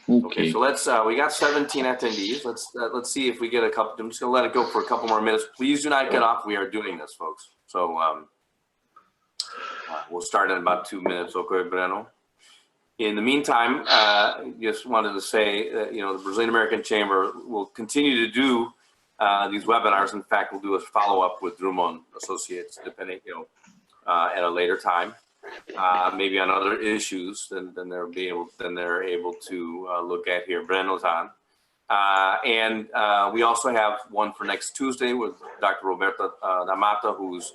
Okay, so let's, we got 17 attendees. Let's see if we get a couple. I'm just gonna let it go for a couple more minutes. Please do not get off. We are doing this, folks. So we'll start in about 2 minutes. Okay, Breno. In the meantime, just wanted to say that, the Brazilian American Chamber will continue to do these webinars. In fact, we'll do a follow-up with Drummond Associates, depending, at a later time, maybe on other issues than they're able to look at here. Breno's on, and we also have one for next Tuesday with Dr. Roberta da Mata, who's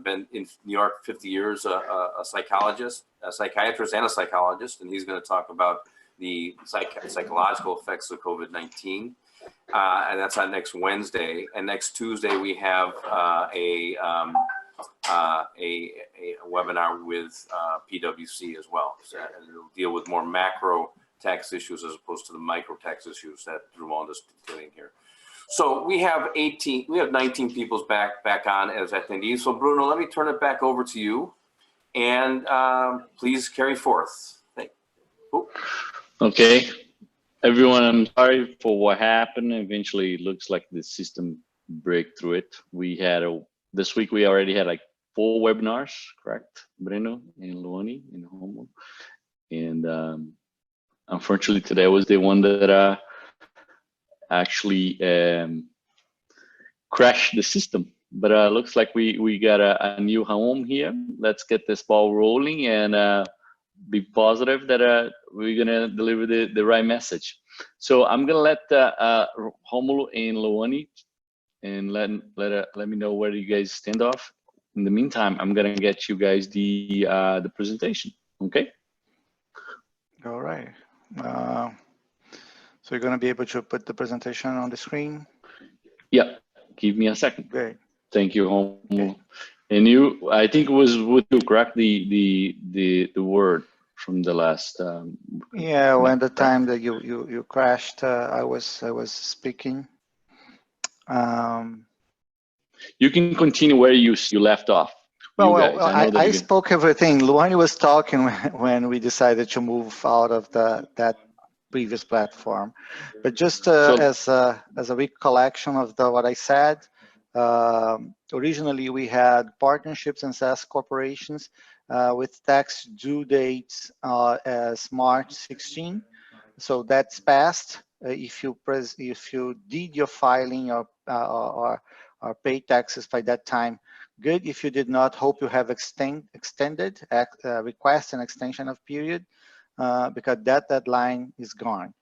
been in New York 50 years, a psychologist, a psychiatrist, and a psychologist, and he's going to talk about the psychological effects of COVID-19, and that's on next Wednesday. And next Tuesday we have a webinar with PwC as well, and it'll deal with more macro tax issues as opposed to the micro tax issues that Drummond is doing here. So we have 19 people back on as attendees. So Bruno, let me turn it back over to you, and please carry forth. Okay, everyone, I'm sorry for what happened. Eventually, it looks like the system break through it. We had this week we already had like 4 webinars, correct? Breno and Louanni and Romulo, and unfortunately today was the one that actually crashed the system. But looks like we got a new home here. Let's get this ball rolling and be positive that we're gonna deliver the right message. So I'm gonna let Romulo and Louanni and let me know where you guys stand off. In the meantime, I'm gonna get you guys the presentation. Okay. All right. So you're going to be able to put the presentation on the screen? Yeah, give me a second. Great. Thank you, Romulo. Okay. And you, I think it was with you, correct? The word from the last. Yeah, when the time that you crashed, I was speaking. You can continue where you left off. Well, I spoke everything. Louanni was talking when we decided to move out of that previous platform, but just as a recollection of what I said, originally we had partnerships and SaaS corporations with tax due dates as March 16. So that's passed. If you did your filing or pay taxes by that time, good. If you did not, hope you have extended request an extension of period. Because that deadline is gone.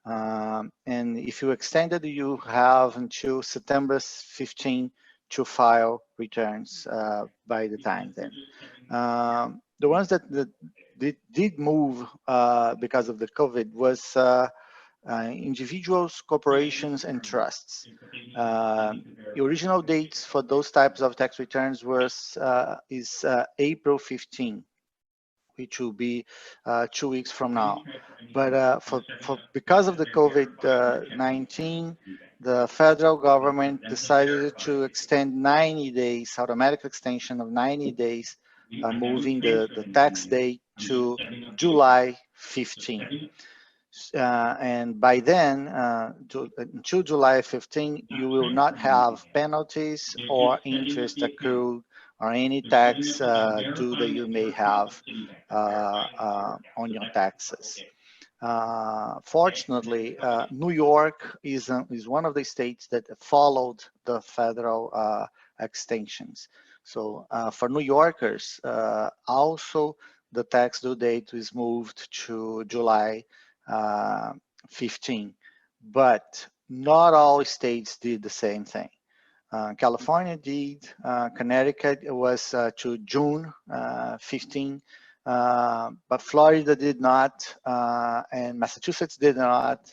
And if you extended, you have until September 15 to file returns by the time then. The ones that did move because of the COVID was individuals, corporations, and trusts. The original dates for those types of tax returns is April 15. Which will be 2 weeks from now. But because of the COVID-19, the federal government decided to extend 90 days, automatic extension of 90 days, moving the tax date to July 15. And by then, until July 15, you will not have penalties or interest accrued or any tax due that you may have on your taxes. Fortunately, New York is one of the states that followed the federal extensions. So for New Yorkers, also the tax due date is moved to July 15, but not all states did the same thing. California did, Connecticut was to June 15, but Florida did not, and Massachusetts did not,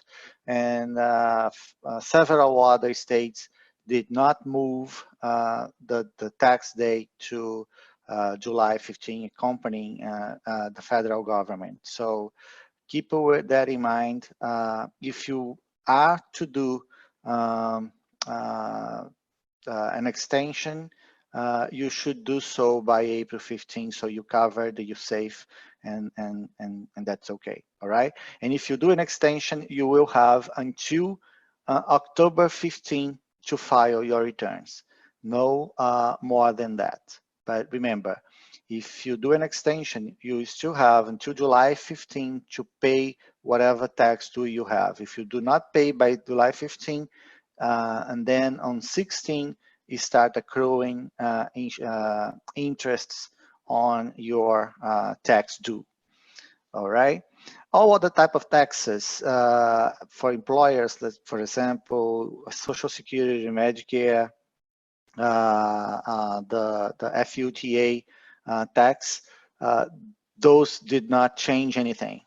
and several other states did not move the tax date to July 15, accompanying the federal government. So keep that in mind. If you are to do an extension, you should do so by April 15, so you covered, you're safe, and that's okay. All right. And if you do an extension, you will have until October 15 to file your returns. No more than that. But remember, if you do an extension, you still have until July 15 to pay whatever tax due you have. If you do not pay by July 15, and then on 16, you start accruing interests on your tax due. All right. All other type of taxes for employers, for example, Social Security, Medicare, the FUTA tax, those did not change anything.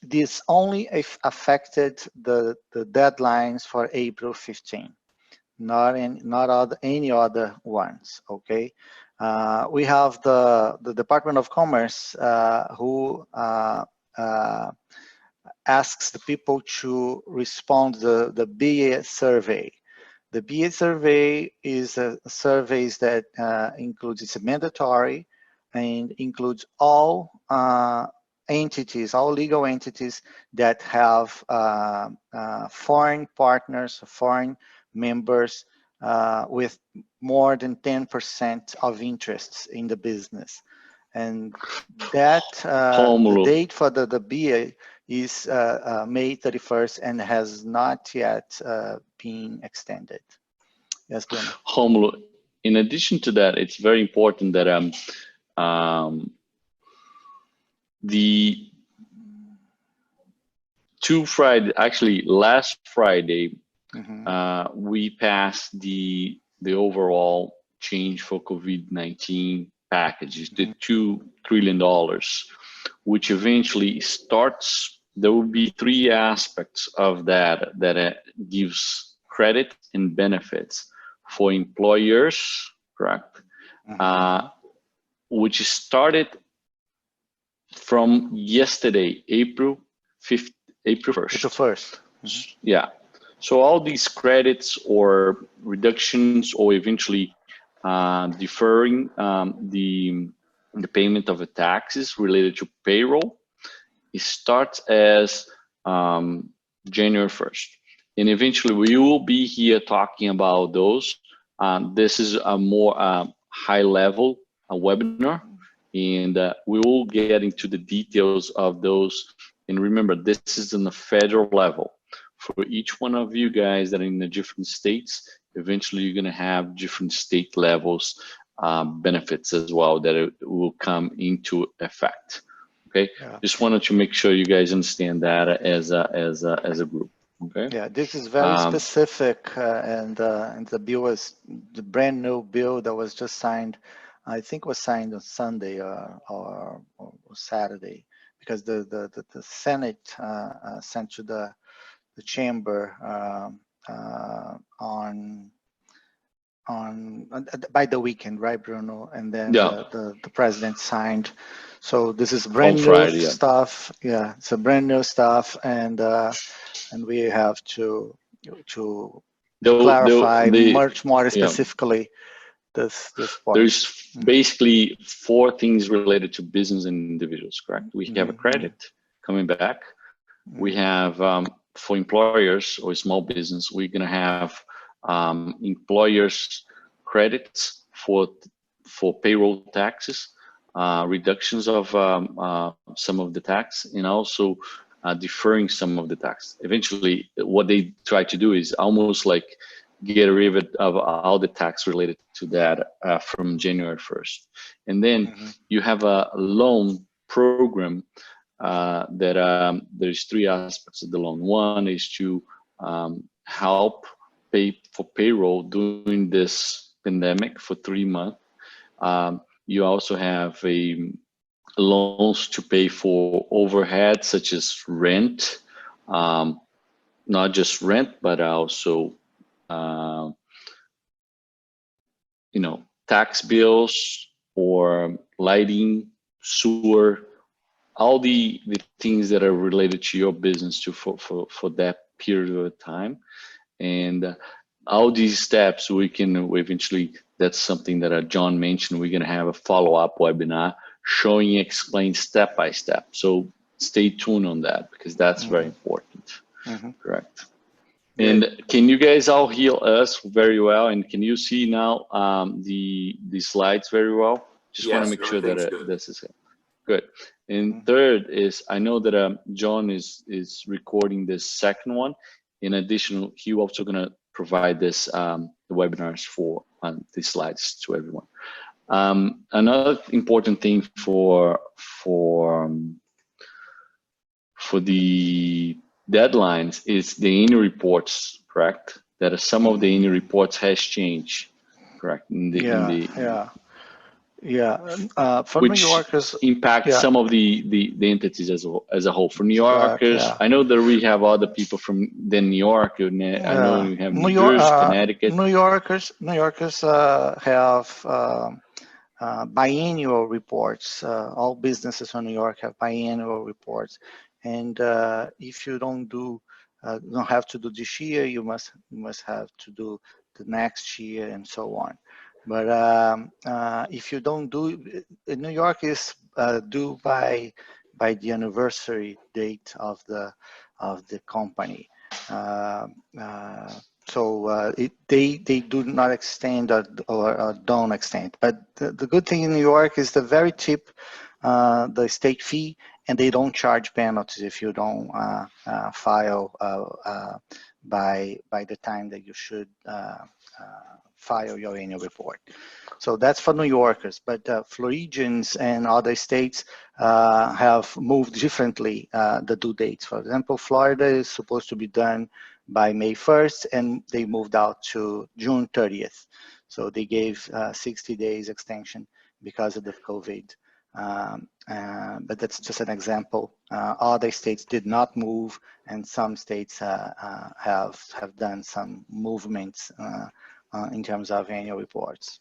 This only affected the deadlines for April 15, not any other ones. Okay. We have the Department of Commerce who asks the people to respond to the BA survey. The BA survey is a survey that includes, it's mandatory and includes all entities, all legal entities that have foreign partners, foreign members with more than 10% of interests in the business. And that the date for the BA is May 31st and has not yet been extended. Yes, Bruno. Romulo, in addition to that, it's very important that the last Friday, we passed the overall change for COVID-19 packages, the $2 trillion, which eventually starts. There will be three aspects of that gives credit and benefits for employers, correct? Which started from yesterday, April 1st. April 1st. Yeah. So all these credits or reductions or eventually deferring the payment of the taxes related to payroll, it starts as January 1st. And eventually we will be here talking about those. This is a more high level webinar, and we will get into the details of those. And remember, this is on the federal level. For each one of you guys that are in the different states, eventually you're gonna have different state levels benefits as well that it will come into effect. Okay, yeah. Just wanted to make sure you guys understand that as a group. Okay. Yeah, this is very specific, and the bill was the brand new bill that was just signed. I think was signed on Sunday or Saturday, because the Senate sent to the chamber by the weekend, right, Bruno? And then yeah. the president signed. So this is brand new Friday, stuff. Yeah, it's a brand new stuff, and we have to clarify much more specifically this point. There's basically four things related to business and individuals, correct? We have a credit coming back. We have for employers or small business, we're gonna have employers credits for payroll taxes, reductions of some of the tax, and also deferring some of the tax. Eventually, what they try to do is almost like get rid of all the tax related to that from January 1st. And then you have a loan program that there's three aspects of the loan. One is to help pay for payroll during this pandemic for 3 months. You also have loans to pay for overhead such as rent, not just rent, but also tax bills or lighting, sewer, all the things that are related to your business for that period of time. And all these steps we can eventually, that's something that John mentioned, we're going to have a follow-up webinar showing explained step by step. So stay tuned on that, because that's very important. Correct. And can you guys all hear us very well? And can you see now the slides very well? Just want to make sure that this is good. And third is, I know that John is recording this second one. In addition, he also going to provide this the webinars for these slides to everyone. Another important thing for the deadlines is the annual reports, correct? That some of the annual reports has changed, correct? For which New Yorkers, impacts some of the entities as a whole. For New Yorkers, I know that we have other people from New York. I know we have New Jersey, Connecticut. New Yorkers have biannual reports. All businesses from New York have biannual reports, and if you don't have to do this year, you must have to do the next year, and so on. But if you don't do, New York is due by the anniversary date of the company. So they do not extend or don't extend. But the good thing in New York is the very cheap, the state fee, and they don't charge penalties if you don't file by the time that you should file your annual report. So that's for New Yorkers, but Floridians and other states have moved differently the due dates. For example, Florida is supposed to be done by May 1st, and they moved out to June 30th. So they gave 60 days extension because of the COVID. But that's just an example. Other states did not move, and some states have done some movements in terms of annual reports,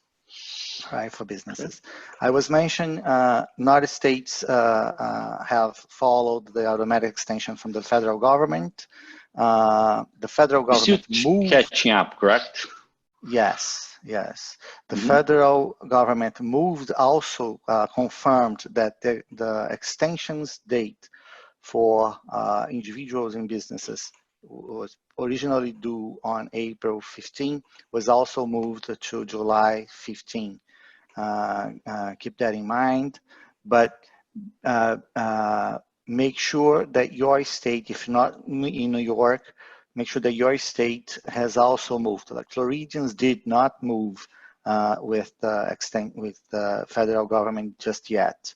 right, for businesses. I was mentioned, not states have followed the automatic extension from the federal government. The federal government moved. Catching up, correct? Yes. The federal government moved, also confirmed that the extensions date for individuals and businesses was originally due on April 15, was also moved to July 15. Keep that in mind, but make sure that your state, if not in New York, make sure that your state has also moved. Like Floridians did not move with the federal government just yet.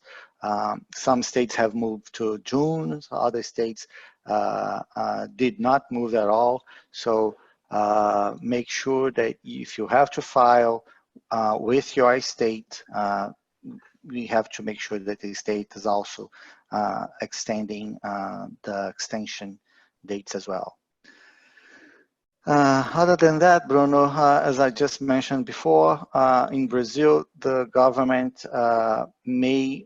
Some states have moved to June, so other states did not move at all. So make sure that if you have to file with your state, we have to make sure that the state is also extending the extension dates as well. Other than that, Bruno, as I just mentioned before, in Brazil, the government may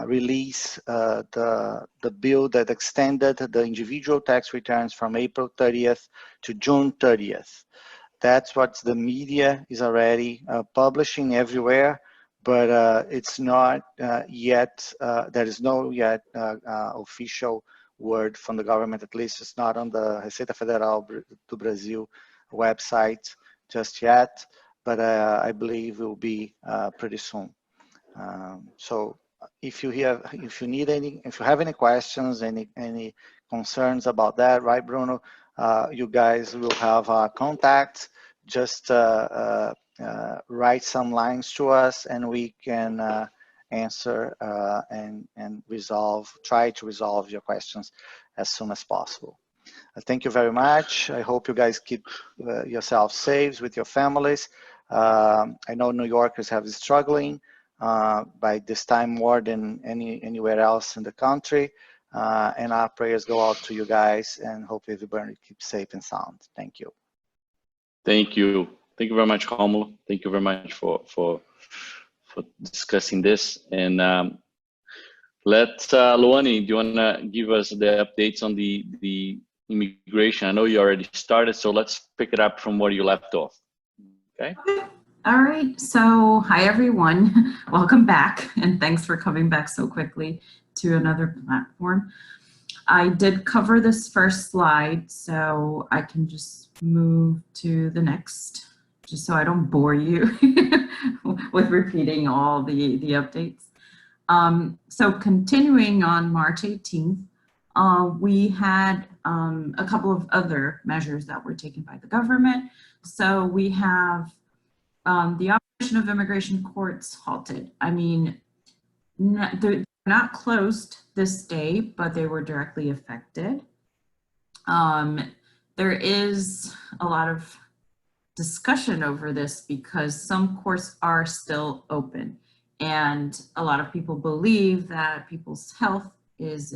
release the bill that extended the individual tax returns from April 30th to June 30th. That's what the media is already publishing everywhere, but it's not yet, there is no yet official word from the government. At least it's not on the Receita Federal do Brasil website just yet, but I believe it will be pretty soon. So if you have any questions, any concerns about that, right, Bruno? You guys will have our contact. Just write some lines to us, and we can answer and try to resolve your questions as soon as possible. Thank you very much. I hope you guys keep yourselves safe with your families. I know New Yorkers have been struggling by this time more than anywhere else in the country. And our prayers go out to you guys, and hope everybody keeps safe and sound. Thank you. Thank you. Thank you very much, Romulo. Thank you very much for discussing this. And Louanni, do you want to give us the updates on the immigration? I know you already started, so let's pick it up from where you left off. Okay? All right, so hi everyone, welcome back, and thanks for coming back so quickly to another platform. I did cover this first slide, so I can just move to the next, just so I don't bore you with repeating all the updates. So continuing on March 18th, we had a couple of other measures that were taken by the government. So we have the operation of immigration courts halted. I mean, they're not closed this day, but they were directly affected. There is a lot of discussion over this because some courts are still open, and a lot of people believe that people's health is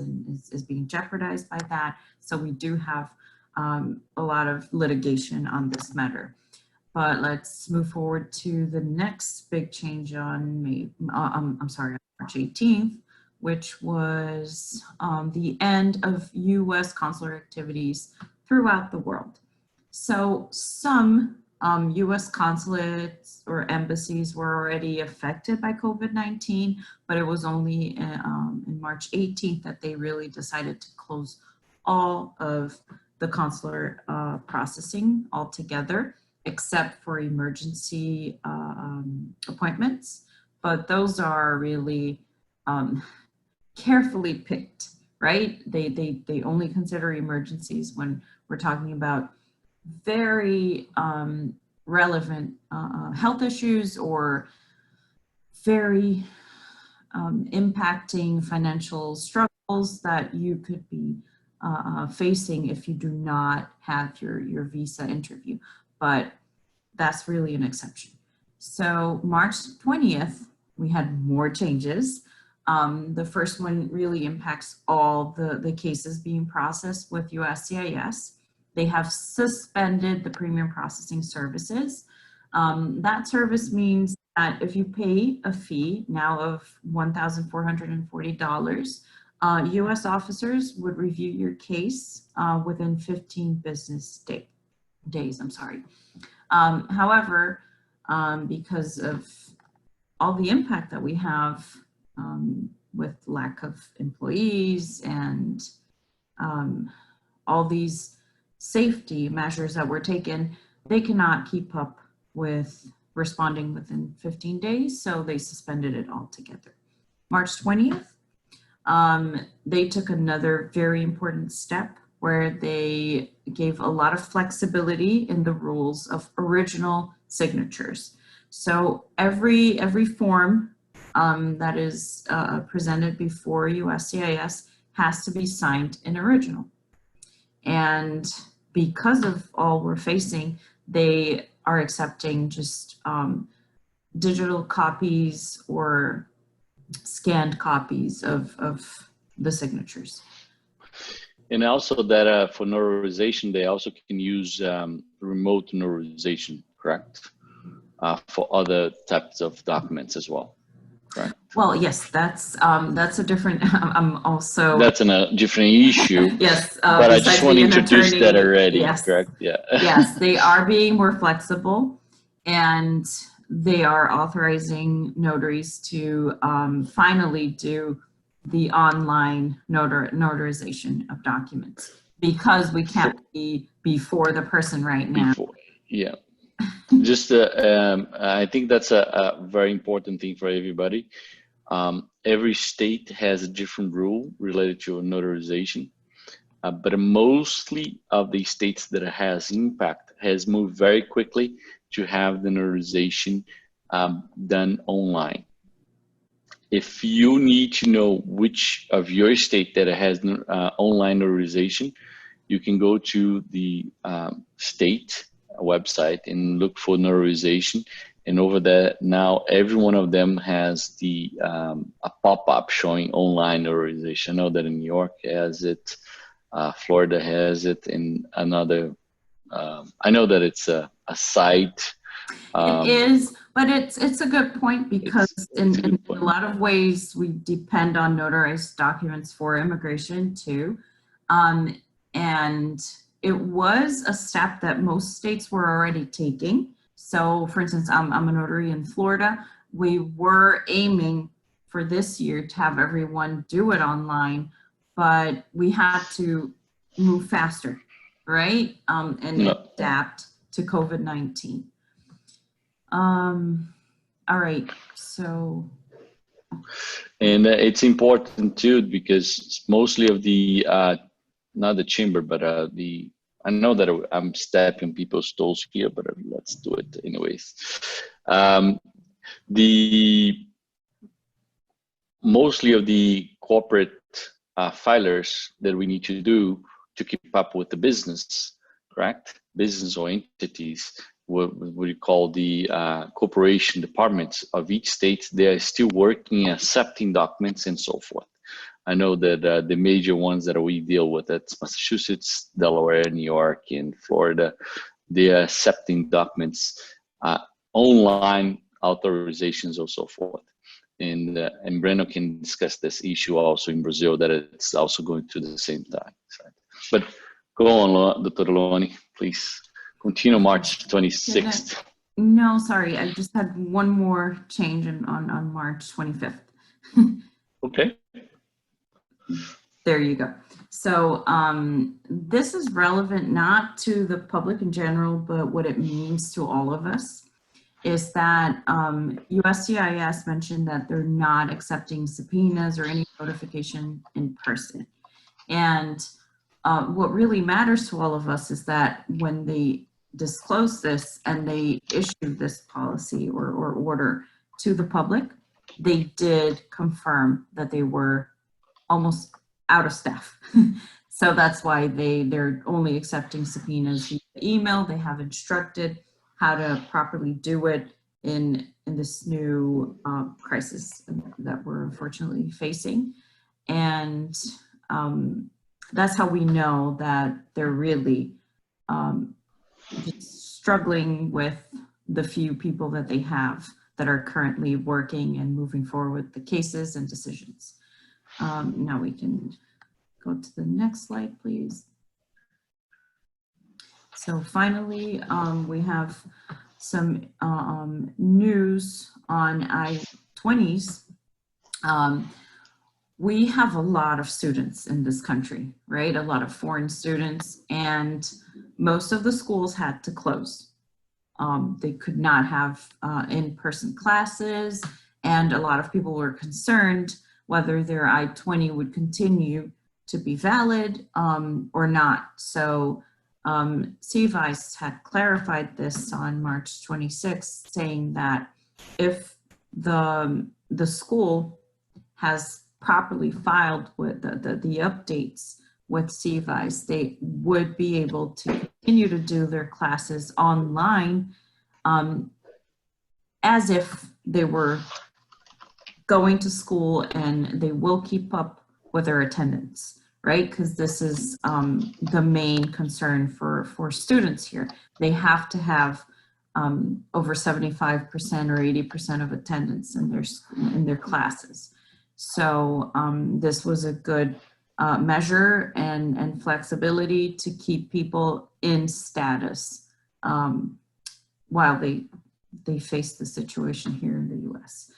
being jeopardized by that. So we do have a lot of litigation on this matter. But let's move forward to the next big change on March 18th, which was the end of U.S. consular activities throughout the world. So some U.S. consulates or embassies were already affected by COVID-19, but it was only in March 18th that they really decided to close all of the consular processing altogether, except for emergency appointments. But those are really carefully picked, right? They only consider emergencies when we're talking about very relevant health issues or very impacting financial struggles that you could be facing if you do not have your visa interview. But that's really an exception. So March 20th, we had more changes. The first one really impacts all the cases being processed with USCIS. They have suspended the premium processing services. That service means that if you pay a fee now of $1,440, US officers would review your case within 15 business days. However, because of all the impact that we have with lack of employees and all these safety measures that were taken, they cannot keep up with responding within 15 days, so they suspended it altogether. March 20th, they took another very important step where they gave a lot of flexibility in the rules of original signatures. So every form that is presented before USCIS has to be signed in original. And because of all we're facing, they are accepting just digital copies or scanned copies of the signatures. And also that for notarization, they also can use remote notarization, correct? For other types of documents as well, correct? Well, yes, that's a different, I'm also. That's a different issue. Yes. But I just want to introduce that already, yes. Correct? Yeah. Yes, they are being more flexible, and they are authorizing notaries to finally do the online notarization of documents, because we can't be before the person right now. Yeah. Just I think that's a very important thing for everybody. Every state has a different rule related to notarization, but mostly of the states that has impact has moved very quickly to have the notarization done online. If you need to know which of your state that has online notarization, you can go to the state website and look for notarization. And over there now, every one of them has the a pop-up showing online notarization. I know that in New York has it, Florida has it, in another. I know that it's a site. It is, but it's a good point, because in a lot of ways we depend on notarized documents for immigration too. And it was a step that most states were already taking. So for instance, I'm a notary in Florida. We were aiming for this year to have everyone do it online, but we had to move faster, right? And adapt to COVID-19. All right, so. And it's important too, because mostly of the, not the chamber, but I know that I'm stepping people's toes here, but let's do it anyways. Mostly of the corporate filers that we need to do to keep up with the business, correct? Business or entities, what we call the corporation departments of each state, they are still working, accepting documents and so forth. I know that the major ones that we deal with, that's Massachusetts, Delaware, New York, and Florida, they are accepting documents, online authorizations or so forth. And Breno can discuss this issue also in Brazil, that it's also going through the same time. But go on, Dr. Louanni, please. Continue March 26th. No, sorry, I just had one more change on March 25th. Okay. There you go. So this is relevant not to the public in general, but what it means to all of us is that USCIS mentioned that they're not accepting subpoenas or any notification in person. And what really matters to all of us is that when they disclose this and they issued this policy or order to the public, they did confirm that they were almost out of staff. So that's why they're only accepting subpoenas via email. They have instructed how to properly do it in this new crisis that we're unfortunately facing. And that's how we know that they're really struggling with the few people that they have that are currently working and moving forward with the cases and decisions. Now we can go to the next slide, please. So finally, we have some news on I-20s. We have a lot of students in this country, right? A lot of foreign students, and most of the schools had to close. They could not have in-person classes, and a lot of people were concerned whether their I-20 would continue to be valid or not. So CVICE had clarified this on March 26th, saying that if the school has properly filed with the updates with CVICE, they would be able to continue to do their classes online as if they were going to school, and they will keep up with their attendance, right? Because this is the main concern for students here. They have to have over 75% or 80% of attendance in their classes. So this was a good measure and flexibility to keep people in status while they face the situation here in the US.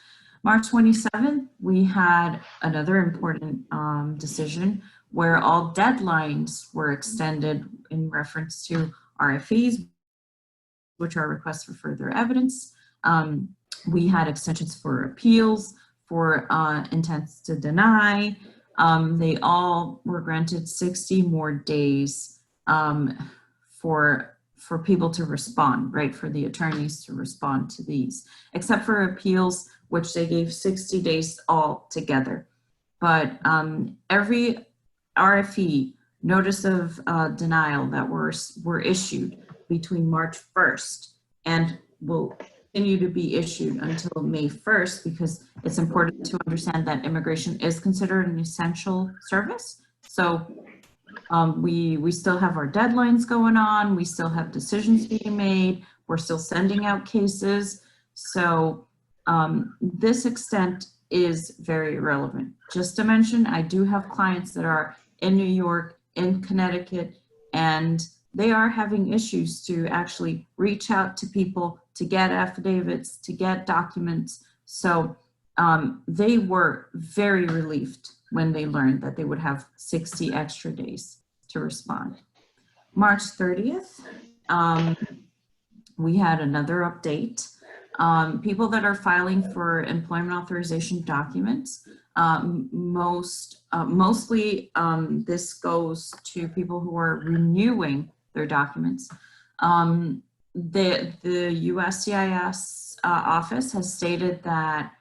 March 27th, we had another important decision where all deadlines were extended in reference to RFEs, which are requests for further evidence. We had extensions for appeals, for intents to deny. They all were granted 60 more days for people to respond, right? For the attorneys to respond to these, except for appeals, which they gave 60 days all together. But every RFE, notice of denial, that were issued between March 1st and will continue to be issued until May 1st, because it's important to understand that immigration is considered an essential service. So we still have our deadlines going on. We still have decisions being made. We're still sending out cases. So this extent is very relevant. Just to mention, I do have clients that are in New York, in Connecticut, and they are having issues to actually reach out to people, to get affidavits, to get documents. So they were very relieved when they learned that they would have 60 extra days to respond. March 30th, we had another update. People that are filing for employment authorization documents, mostly this goes to people who are renewing their documents. The USCIS office has stated that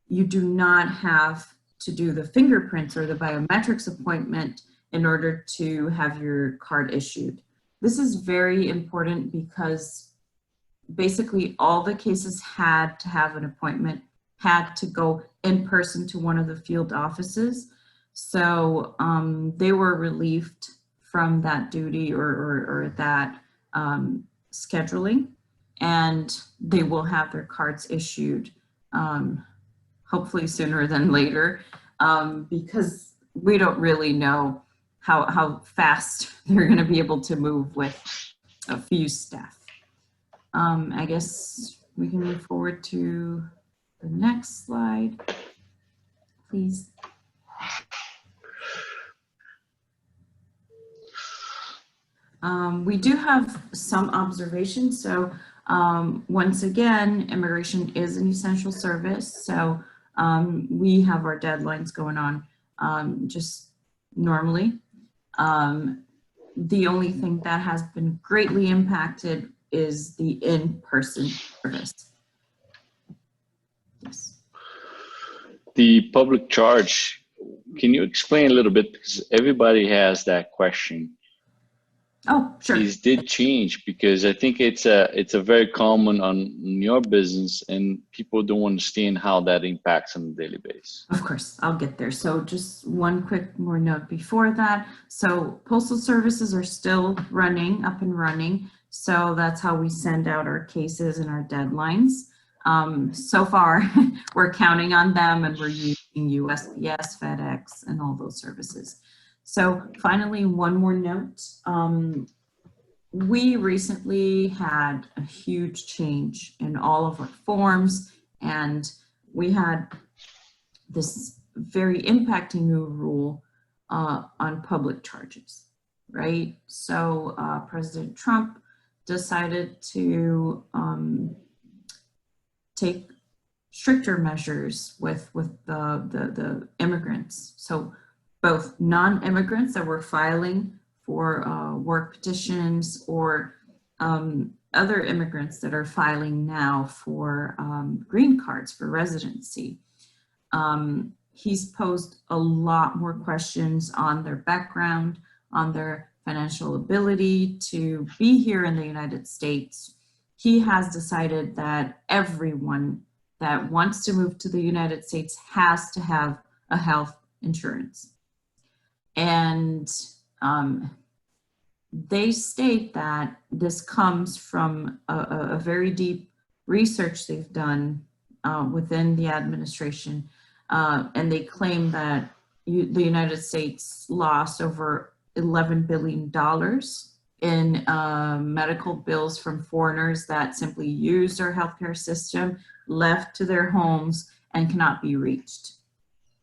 you do not have to do the fingerprints or the biometrics appointment in order to have your card issued. This is very important because basically all the cases had to have an appointment, had to go in person to one of the field offices. So they were relieved from that duty or that scheduling, and they will have their cards issued hopefully sooner than later, because we don't really know how fast they're going to be able to move with a few staff. I guess we can move forward to the next slide, please. We do have some observations. So once again, immigration is an essential service. So we have our deadlines going on just normally. The only thing that has been greatly impacted is the in-person service. Yes. The public charge, can you explain a little bit, because everybody has that question. Oh, sure. These did change, because I think it's a very common on your business, and people don't understand how that impacts on a daily basis. Of course, I'll get there. So just one quick more note before that. So postal services are still running, up and running. So that's how we send out our cases and our deadlines. So far, we're counting on them, and we're using USPS, FedEx, and all those services. So finally, one more note. We recently had a huge change in all of our forms, and we had this very impacting new rule on public charges, right? So President Trump decided to take stricter measures with the immigrants. So both non-immigrants that were filing for work petitions, or other immigrants that are filing now for green cards for residency. He's posed a lot more questions on their background, on their financial ability to be here in the United States. He has decided that everyone that wants to move to the United States has to have a health insurance. And they state that this comes from a very deep research they've done within the administration. And they claim that the United States lost over $11 billion in medical bills from foreigners that simply used our healthcare system, left to their homes, and cannot be reached,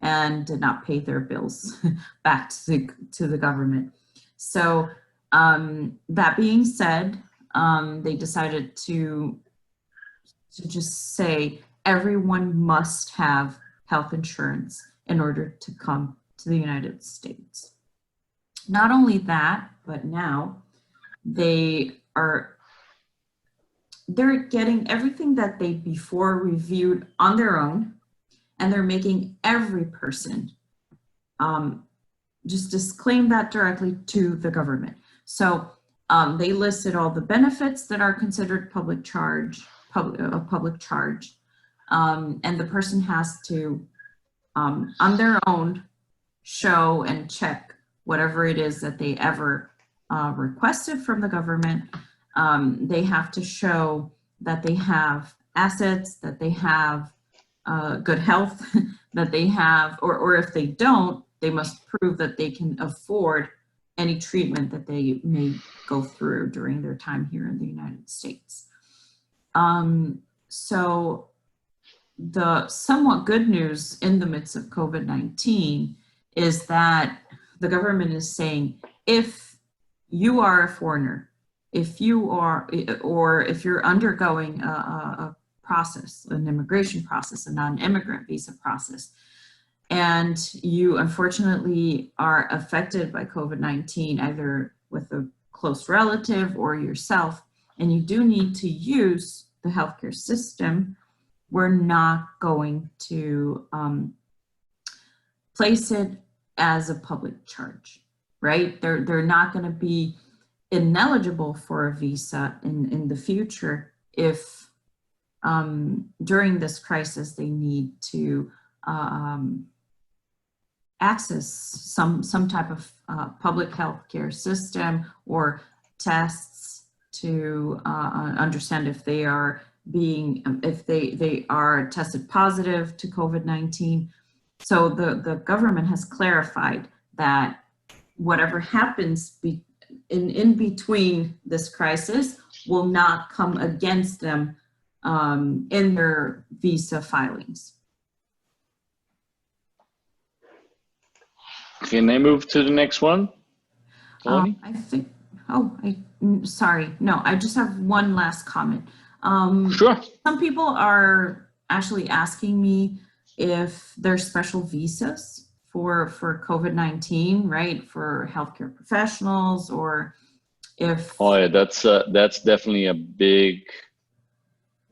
and did not pay their bills back to the government. So that being said, they decided to just say everyone must have health insurance in order to come to the United States. Not only that, but now they're getting everything that they before reviewed on their own, and they're making every person just disclaim that directly to the government. So they listed all the benefits that are considered a public charge, and the person has to, on their own, show and check whatever it is that they ever requested from the government. They have to show that they have assets, that they have good health, that they have, or if they don't, they must prove that they can afford any treatment that they may go through during their time here in the United States. So the somewhat good news in the midst of COVID-19 is that the government is saying, if you are a foreigner, if you are, or if you're undergoing a process, an immigration process, a non-immigrant visa process, and you unfortunately are affected by COVID-19, either with a close relative or yourself, and you do need to use the healthcare system, we're not going to place it as a public charge, right? They're not going to be ineligible for a visa in the future if during this crisis they need to access some type of public health care system or tests to understand if they are if they are tested positive to COVID-19. So the government has clarified that whatever happens in between this crisis will not come against them in their visa filings. Can I move to the next one? I think, sorry. No, I just have one last comment. Sure. Some people are actually asking me if there's special visas for COVID-19, right? For healthcare professionals, or if... Oh yeah, that's definitely a big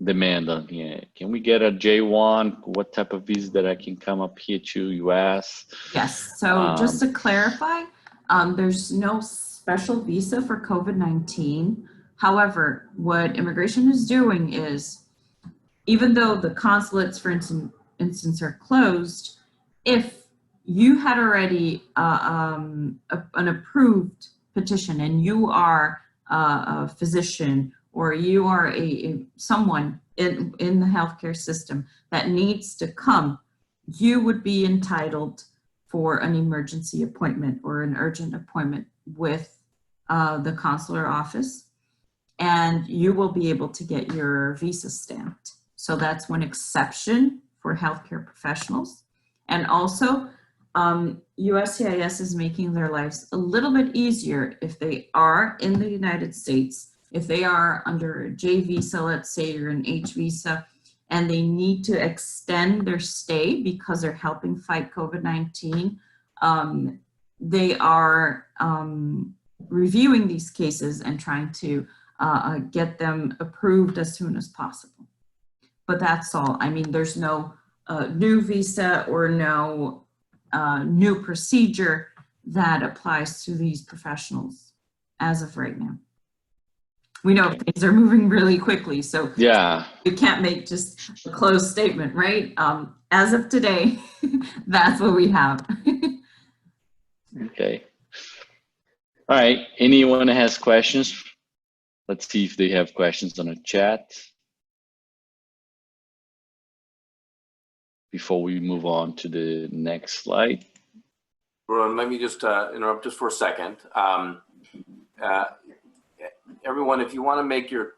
demand on here. Can we get a J1? What type of visa that I can come up here to US? Yes, so just to clarify, there's no special visa for COVID-19. However, what immigration is doing is, even though the consulates, for instance, are closed, if you had already an approved petition and you are a physician, or you are someone in the healthcare system that needs to come, you would be entitled for an emergency appointment or an urgent appointment with the consular office, and you will be able to get your visa stamped. So that's one exception for healthcare professionals. And also, USCIS is making their lives a little bit easier if they are in the United States, if they are under a J visa, let's say, or an H visa, and they need to extend their stay because they're helping fight COVID-19. They are reviewing these cases and trying to get them approved as soon as possible. But that's all. I mean, there's no new visa or no new procedure that applies to these professionals as of right now. We know things are moving really quickly, so yeah, we can't make just a closed statement, right? As of today, that's what we have. Okay. All right. Anyone has questions? Let's see if they have questions on the chat before we move on to the next slide. Bruno, let me just interrupt just for a second. Everyone, if you want to make your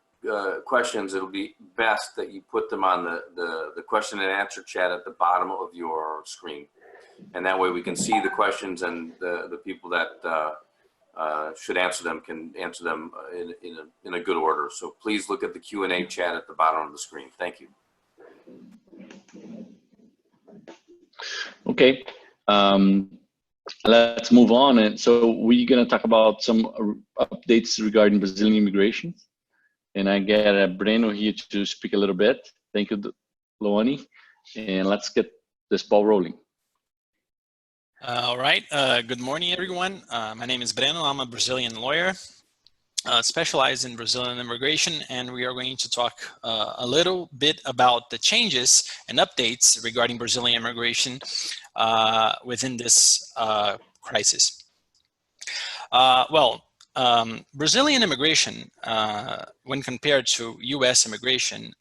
questions, it'll be best that you put them on the question and answer chat at the bottom of your screen. And that way we can see the questions, and the people that should answer them can answer them in a good order. So please look at the Q&A chat at the bottom of the screen. Thank you. Okay. Let's move on. And so we're going to talk about some updates regarding Brazilian immigration. And I get Breno here to speak a little bit. Thank you, Louanni. And let's get this ball rolling. All right. Good morning, everyone. My name is Breno. I'm a Brazilian lawyer, specialized in Brazilian immigration, and we are going to talk a little bit about the changes and updates regarding Brazilian immigration within this crisis. Brazilian immigration, when compared to US immigration,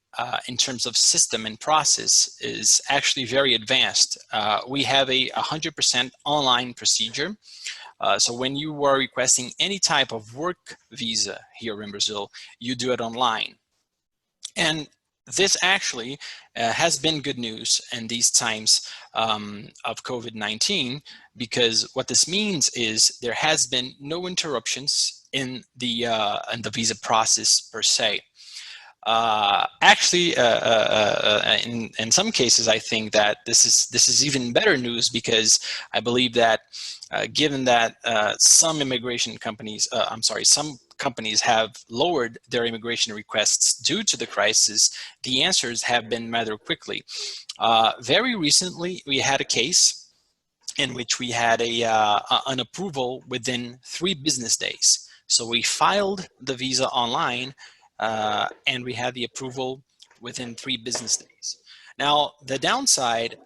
in terms of system and process, is actually very advanced. We have a 100% online procedure. So when you are requesting any type of work visa here in Brazil, you do it online. And this actually has been good news in these times of COVID-19, because what this means is there has been no interruptions in the visa process per se. Actually, in some cases, I think that this is even better news, because I believe that given that some immigration companies, some companies have lowered their immigration requests due to the crisis, the answers have been rather quickly. Very recently, we had a case in which we had an approval within 3 business days. So we filed the visa online, and we had the approval within 3 business days. Now, the downside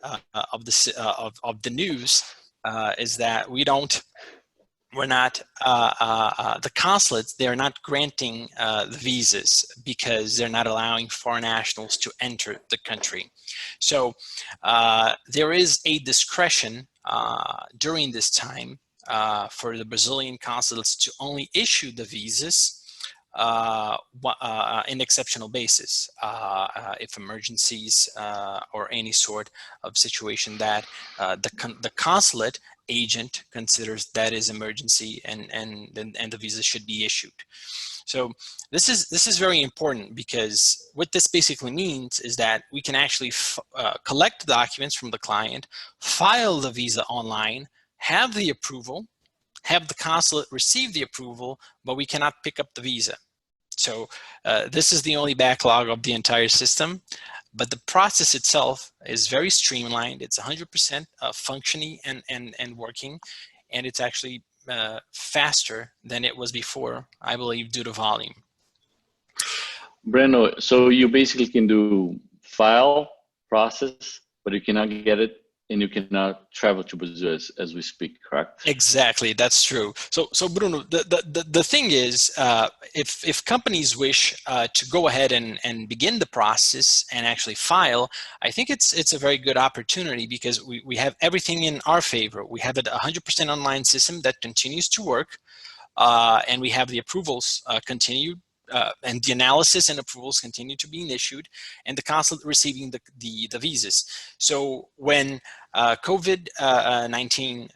of the news is that the consulates, they're not granting the visas because they're not allowing foreign nationals to enter the country. So there is a discretion during this time for the Brazilian consulates to only issue the visas in exceptional basis, if emergencies or any sort of situation that the consulate agent considers that is emergency, and the visa should be issued. So this is very important, because what this basically means is that we can actually collect documents from the client, file the visa online, have the approval, have the consulate receive the approval, but we cannot pick up the visa. So this is the only backlog of the entire system, but the process itself is very streamlined. It's 100% functioning and working, and it's actually faster than it was before, I believe, due to volume. Breno, so you basically can do file, process, but you cannot get it, and you cannot travel to Brazil as we speak, correct? Exactly, that's true. So Bruno, the thing is, if companies wish to go ahead and begin the process and actually file, I think it's a very good opportunity, because we have everything in our favor. We have a 100% online system that continues to work, and we have the approvals continued. And the analysis and approvals continue to be issued, and the consulate receiving the visas. So when COVID-19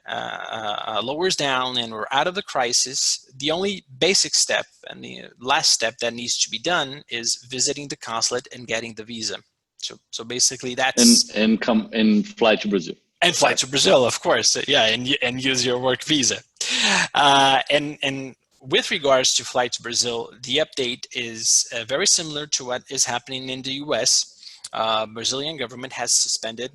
lowers down and we're out of the crisis, the only basic step and the last step that needs to be done is visiting the consulate and getting the visa. So basically that's and fly to Brazil. And fly to Brazil, of course, yeah, and use your work visa. And with regards to flight to Brazil, the update is very similar to what is happening in the US. Brazilian government has suspended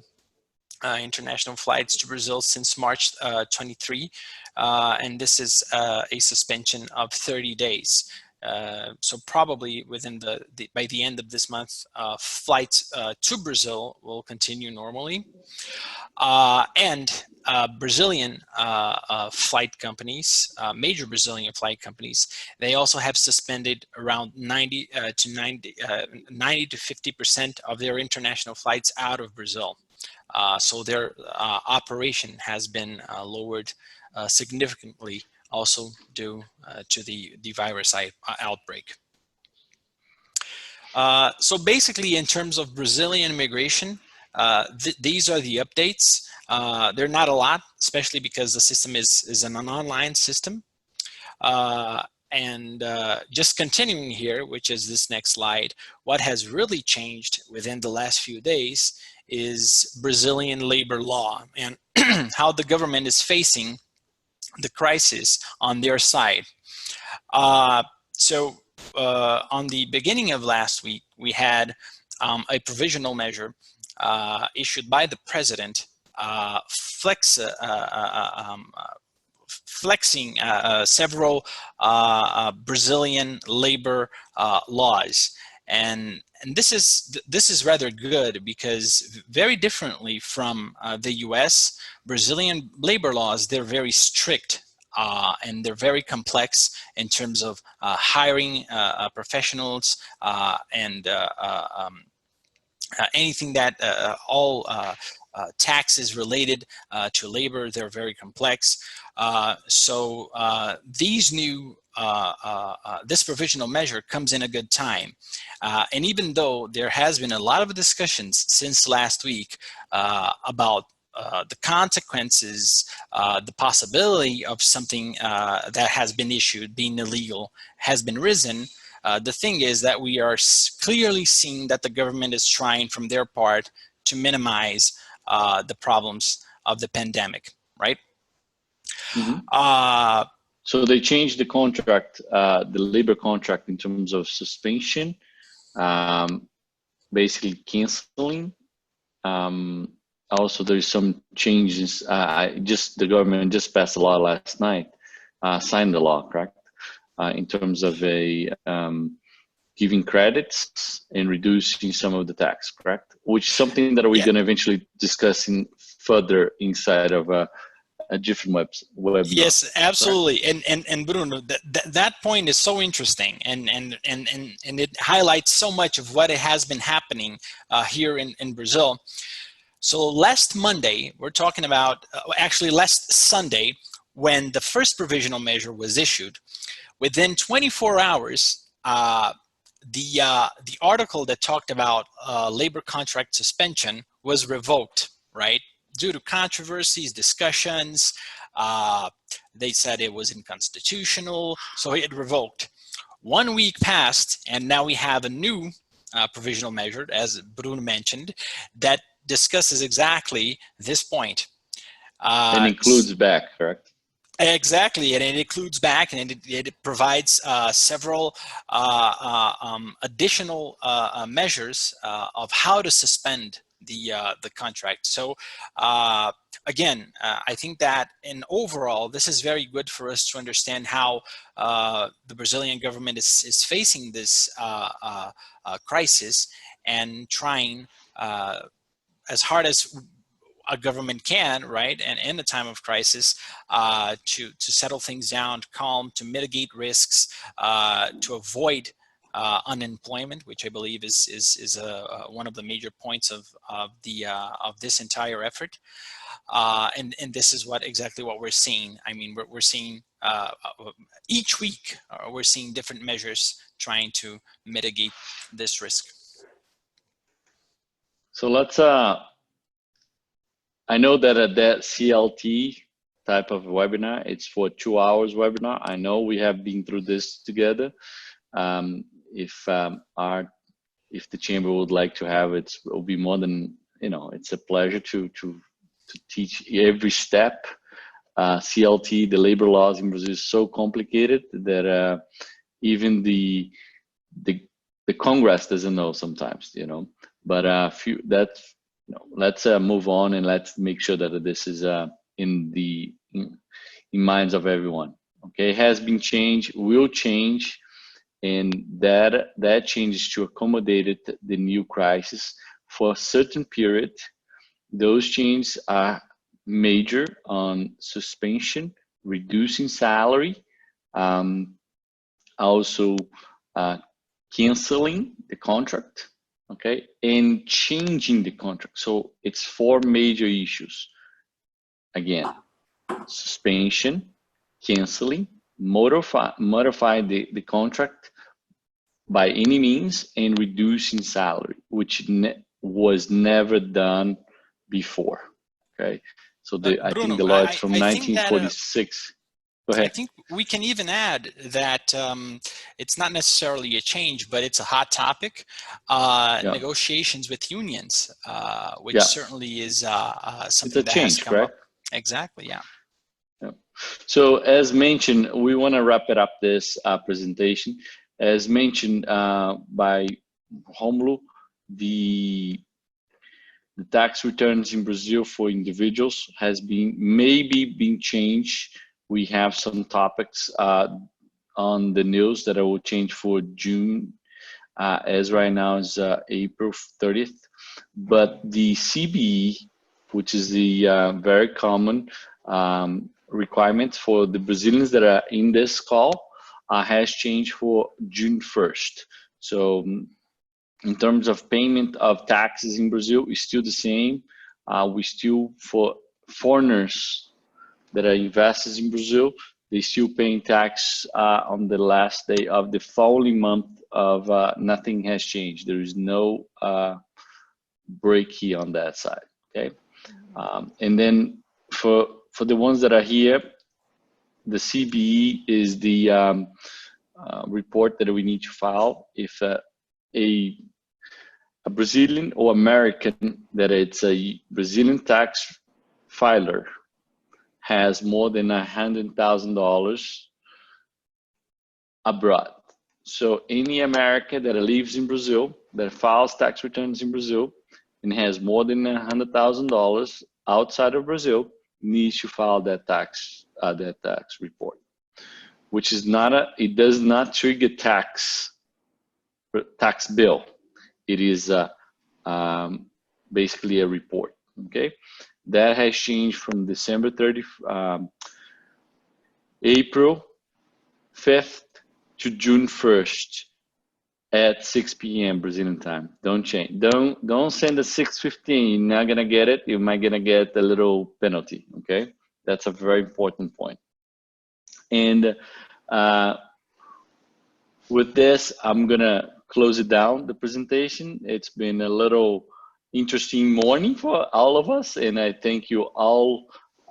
international flights to Brazil since March 23, and this is a suspension of 30 days. So probably within by the end of this month, flights to Brazil will continue normally. And Brazilian flight companies, major Brazilian flight companies, they also have suspended around 90 to 50% of their international flights out of Brazil. So their operation has been lowered significantly, also due to the virus outbreak. So basically, in terms of Brazilian immigration, these are the updates. They're not a lot, especially because the system is an online system. And just continuing here, which is this next slide, what has really changed within the last few days is Brazilian labor law and how the government is facing the crisis on their side. So on the beginning of last week, we had a provisional measure issued by the president flexing several Brazilian labor laws. And this is rather good, because very differently from the US, Brazilian labor laws, they're very strict and they're very complex in terms of hiring professionals and anything that taxes related to labor. They're very complex. So these new this provisional measure comes in a good time. And even though there has been a lot of discussions since last week about the consequences, the possibility of something that has been issued being illegal has been risen, the thing is that we are clearly seeing that the government is trying from their part to minimize the problems of the pandemic, right? Mm-hmm. So they changed the contract, the labor contract, in terms of suspension, basically canceling. Also, there's some changes. The government just passed a law last night, signed the law, correct? In terms of giving credits and reducing some of the tax, correct? Which is something that we're going to eventually discuss further inside of a different webinar. Yes, absolutely. Correct? And Bruno, that point is so interesting, and it highlights so much of what has been happening here in Brazil. So last Monday, we're talking about, actually last Sunday, when the first provisional measure was issued, within 24 hours, the article that talked about labor contract suspension was revoked, right? Due to controversies, discussions, they said it was unconstitutional, so it revoked. 1 week passed, and now we have a new provisional measure, as Bruno mentioned, that discusses exactly this point. And includes back, correct? Exactly, and it includes back, and it provides several additional measures of how to suspend the contract. So again, I think that in overall, this is very good for us to understand how the Brazilian government is facing this crisis and trying as hard as a government can, right, and in a time of crisis, to settle things down, to calm, to mitigate risks, to avoid unemployment, which I believe is one of the major points of this entire effort. And this is exactly what we're seeing. I mean, we're seeing each week we're seeing different measures trying to mitigate this risk. So let's. I know that that CLT type of webinar, it's for 2 hours webinar. I know we have been through this together. If the chamber would like to have it, will be more than, it's a pleasure to teach every step. CLT, the labor laws in Brazil is so complicated that even the Congress doesn't know sometimes, But let's move on, and let's make sure that this is in minds of everyone. Okay, it has been changed, will change, and that changes to accommodate the new crisis for a certain period. Those changes are major on suspension, reducing salary, also canceling the contract, okay, and changing the contract. So it's 4 major issues. Again, suspension, canceling, modify the contract by any means, and reducing salary, which was never done before. Okay, so I think the law is from 1946. Go ahead. I think we can even add that it's not necessarily a change, but it's a hot topic. Negotiations with unions, which certainly is something that has come up. Exactly, yeah. So as mentioned, we want to wrap it up, this presentation. As mentioned by Romulo, the tax returns in Brazil for individuals has maybe been changed. We have some topics on the news that I will change for June, as right now is April 30th. But the CBE, which is the very common requirement for the Brazilians that are in this call, has changed for June 1st. So in terms of payment of taxes in Brazil, it's still the same. we still, for foreigners that are investors in Brazil, they still paying tax on the last day of the following month of nothing has changed. There is no break here on that side, okay? And then for the ones that are here, the CBE is the report that we need to file if a Brazilian or American, that it's a Brazilian tax filer, has more than $100,000 abroad. So any American that lives in Brazil, that files tax returns in Brazil, and has more than $100,000 outside of Brazil, needs to file that tax report, which is not it does not trigger tax bill. It is basically a report. Okay, that has changed from December 30th, April 5th to June 1st at 6 p.m. Brazilian time. Don't change. Don't send a 6:15. You're not gonna get it. You might gonna get a little penalty. Okay, that's a very important point. And with this, I'm gonna close it down, the presentation. It's been a little interesting morning for all of us, and I thank you all,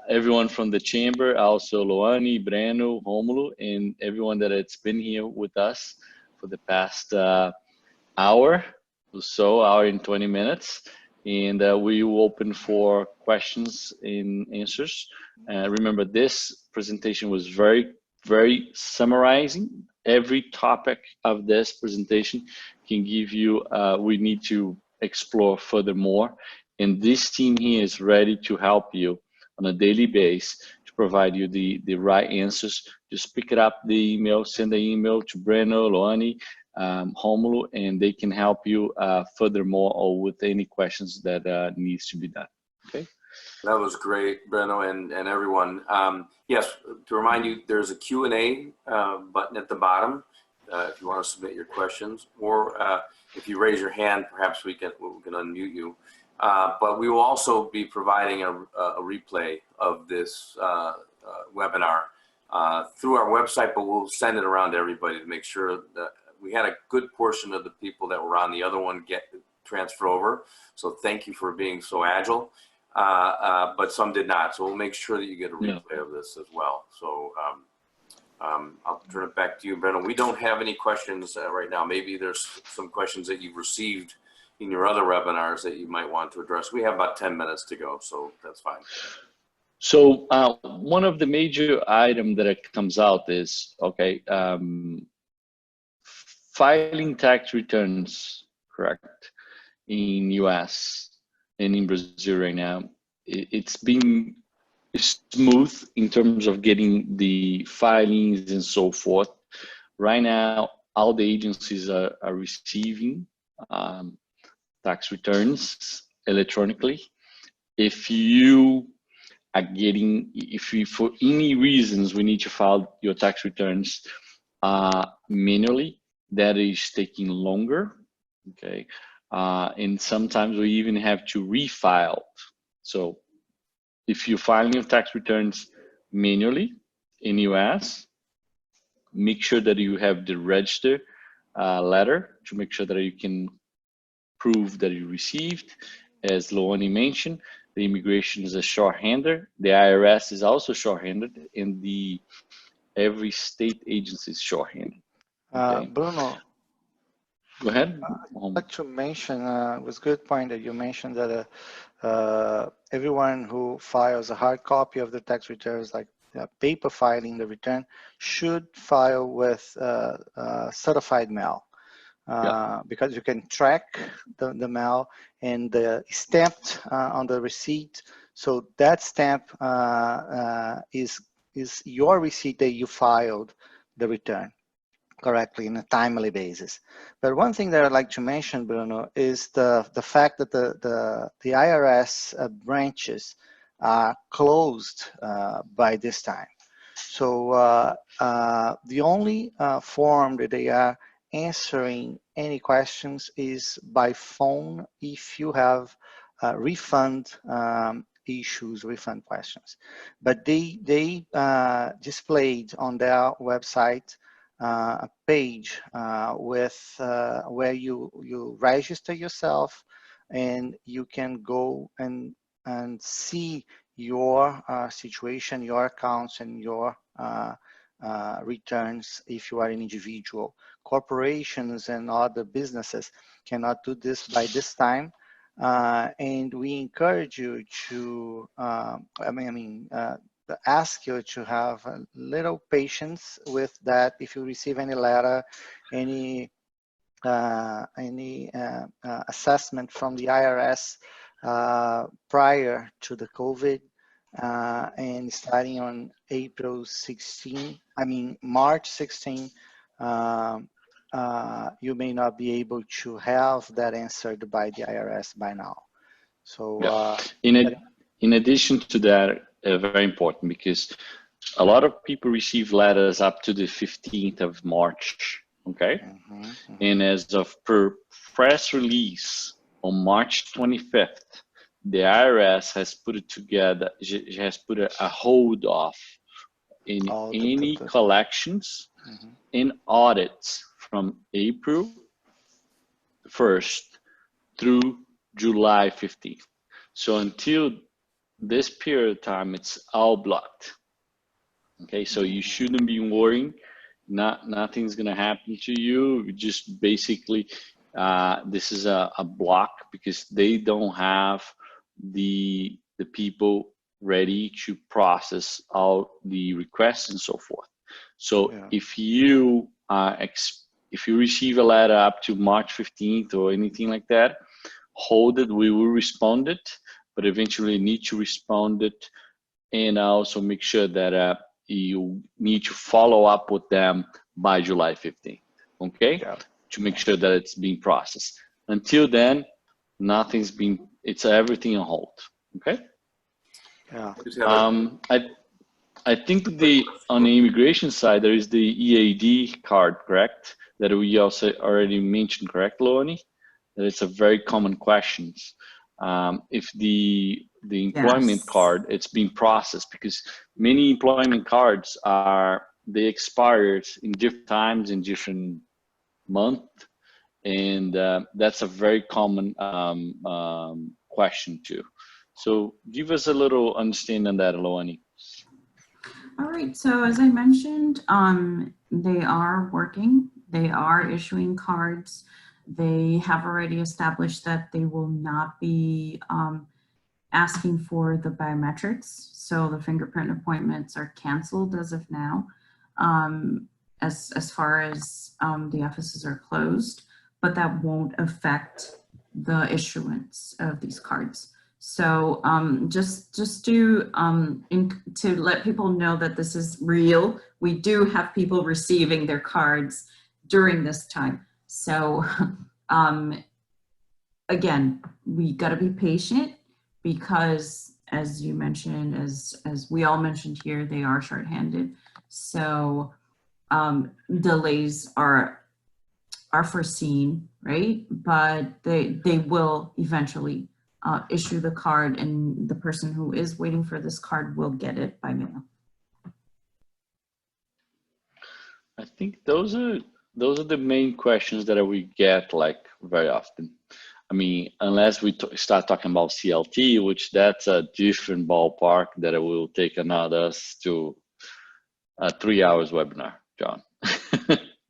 everyone from the chamber, also Louanni, Breno, Romulo, and everyone that has been here with us for the past hour or so, hour and 20 minutes. And we will open for questions and answers. Remember, this presentation was very, very summarizing. Every topic of this presentation can give you, we need to explore furthermore. And this team here is ready to help you on a daily basis to provide you the right answers. Just pick it up, the email, send the email to Breno, Louanni, Romulo, and they can help you furthermore or with any questions that needs to be done. Okay. That was great, Breno, and everyone. Yes, to remind you, there's a Q&A button at the bottom if you want to submit your questions, or if you raise your hand, perhaps we can unmute you. But we will also be providing a replay of this webinar through our website, but we'll send it around to everybody to make sure that we had a good portion of the people that were on the other one get transfer over. So thank you for being so agile. But some did not. So we'll make sure that you get a replay of this as well. So I'll turn it back to you, Breno. We don't have any questions right now. Maybe there's some questions that you've received in your other webinars that you might want to address. We have about 10 minutes to go, so that's fine. So one of the major items that comes out is, okay, filing tax returns, correct, in US and in Brazil right now. It's been smooth in terms of getting the filings and so forth. Right now, all the agencies are receiving tax returns electronically. If you are getting, if you, for any reasons, we need to file your tax returns manually, that is taking longer, okay? And sometimes we even have to refile. So if you're filing your tax returns manually in US, make sure that you have the register letter to make sure that you can prove that you received. As Louanni mentioned, the immigration is a shorthander. The IRS is also shorthanded, and every state agency is shorthanded. Okay. Bruno, go ahead. I'd like to mention, it was a good point that you mentioned that everyone who files a hard copy of the tax returns, like paper filing the return, should file with certified mail. Because you can track the mail and the stamped on the receipt. So that stamp is your receipt that you filed the return correctly in a timely basis. But one thing that I'd like to mention, Bruno, is the fact that the IRS branches are closed by this time. So the only form that they are answering any questions is by phone if you have refund issues, refund questions. But they displayed on their website a page with where you register yourself, and you can go and see your situation, your accounts, and your returns if you are an individual. Corporations and other businesses cannot do this by this time, and we encourage you to ask you to have a little patience with that. If you receive any letter, any assessment from the IRS prior to the COVID, and starting on March 16, you may not be able to have that answered by the IRS by now. So in addition to that, very important, because a lot of people receive letters up to the 15th of March, okay? And as of per press release on March 25th, the IRS has put it together, has put a hold off in any collections and audits from April 1st through July 15th. So until this period of time, it's all blocked. Okay, so you shouldn't be worrying. Nothing's gonna happen to you. Just basically, this is a block because they don't have the people ready to process all the requests and so forth. So if you receive a letter up to March 15th or anything like that, hold it. We will respond it, but eventually need to respond it, and also make sure that you need to follow up with them by July 15th, okay? To make sure that it's being processed. Until then, it's everything on hold, okay? I think on the immigration side, there is the EAD card, correct? That we also already mentioned, correct, Louanni? That it's a very common question. If the employment card, it's being processed, because many employment cards they expired in different times in different month, and that's a very common question too. So give us a little understanding on that, Louanni. All right, so as I mentioned, they are working, they are issuing cards. They have already established that they will not be asking for the biometrics. So the fingerprint appointments are canceled as of now, as far as the offices are closed, but that won't affect the issuance of these cards. So just to let people know that this is real, we do have people receiving their cards during this time. So again, we got to be patient, because as you mentioned, as we all mentioned here, they are shorthanded. So delays are foreseen, right? But they will eventually issue the card, and the person who is waiting for this card will get it by mail. I think those are the main questions that we get like very often. I mean, unless we start talking about CLT, which that's a different ballpark that will take another to a 3 hours webinar, John.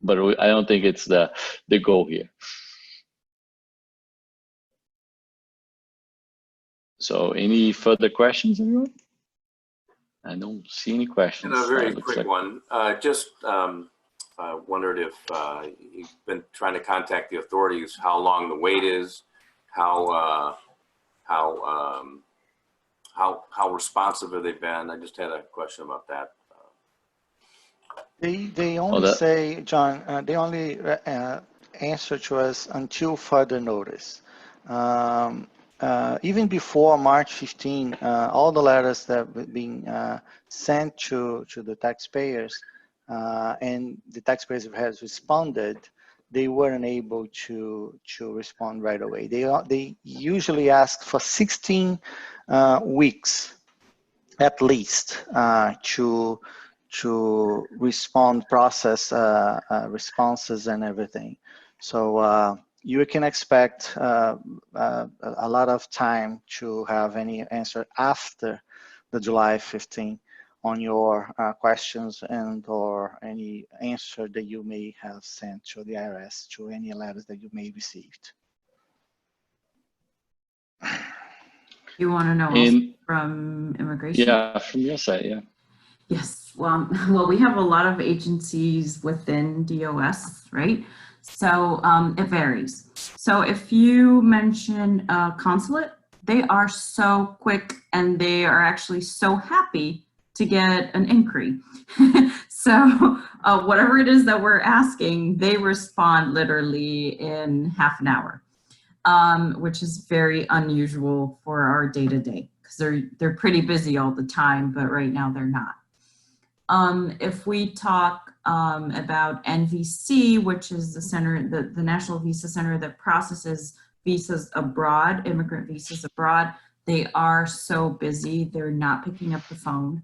But I don't think it's the goal here. So any further questions, everyone? I don't see any questions. And a very quick one. Just wondered if you've been trying to contact the authorities, how long the wait is, how responsive have they been? I just had a question about that. They only say, John, they only answer to us until further notice. Even before March 15, all the letters that were being sent to the taxpayers, and the taxpayers has responded, they weren't able to respond right away. They usually ask for 16 weeks at least to respond, process responses and everything. So you can expect a lot of time to have any answer after the July 15 on your questions and or any answer that you may have sent to the IRS, to any letters that you may have received. You want to know also from immigration? Yeah, from your side, yeah. Yes, well, we have a lot of agencies within DOS, right? So it varies. So if you mention a consulate, they are so quick and they are actually so happy to get an inquiry. So whatever it is that we're asking, they respond literally in half an hour, which is very unusual for our day-to-day because they're pretty busy all the time, but right now they're not. If we talk about NVC, which is the center, the National Visa Center that processes visas abroad, immigrant visas abroad, they are so busy, they're not picking up the phone.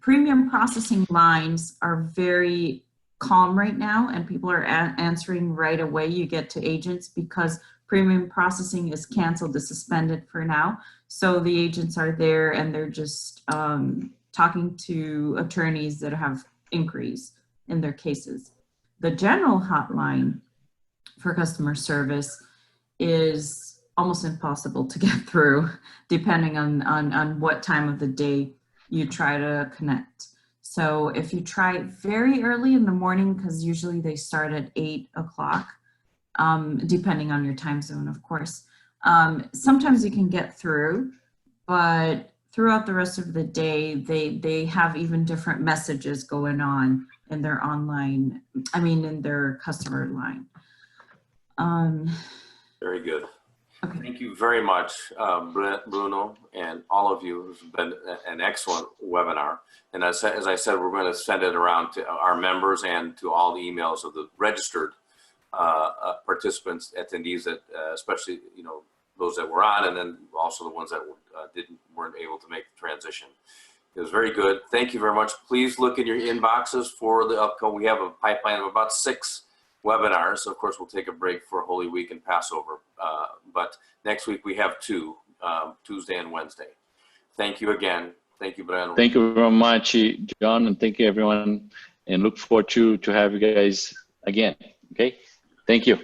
Premium processing lines are very calm right now and people are answering right away. You get to agents because premium processing is canceled, is suspended for now. So the agents are there and they're just talking to attorneys that have inquiries in their cases. The general hotline for customer service is almost impossible to get through depending on what time of the day you try to connect. So if you try very early in the morning, because usually they start at 8 o'clock, depending on your time zone, of course, sometimes you can get through, but throughout the rest of the day, they have even different messages going on in their online, in their customer line. Very good. Okay. Thank you very much, Bruno, and all of you. It's been an excellent webinar. And as I said, we're going to send it around to our members and to all the emails of the registered participants, attendees, that especially those that were on, and then also the ones that weren't able to make the transition. It was very good. Thank you very much. Please look in your inboxes for the upcoming. We have a pipeline of about 6 webinars. Of course, we'll take a break for Holy Week and Passover, but next week we have 2, Tuesday and Wednesday. Thank you again. Thank you, Breno. Thank you very much, John, and thank you, everyone, and look forward to have you guys again. Okay, thank you.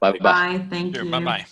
Bye-bye. Bye, thank you. Bye-bye.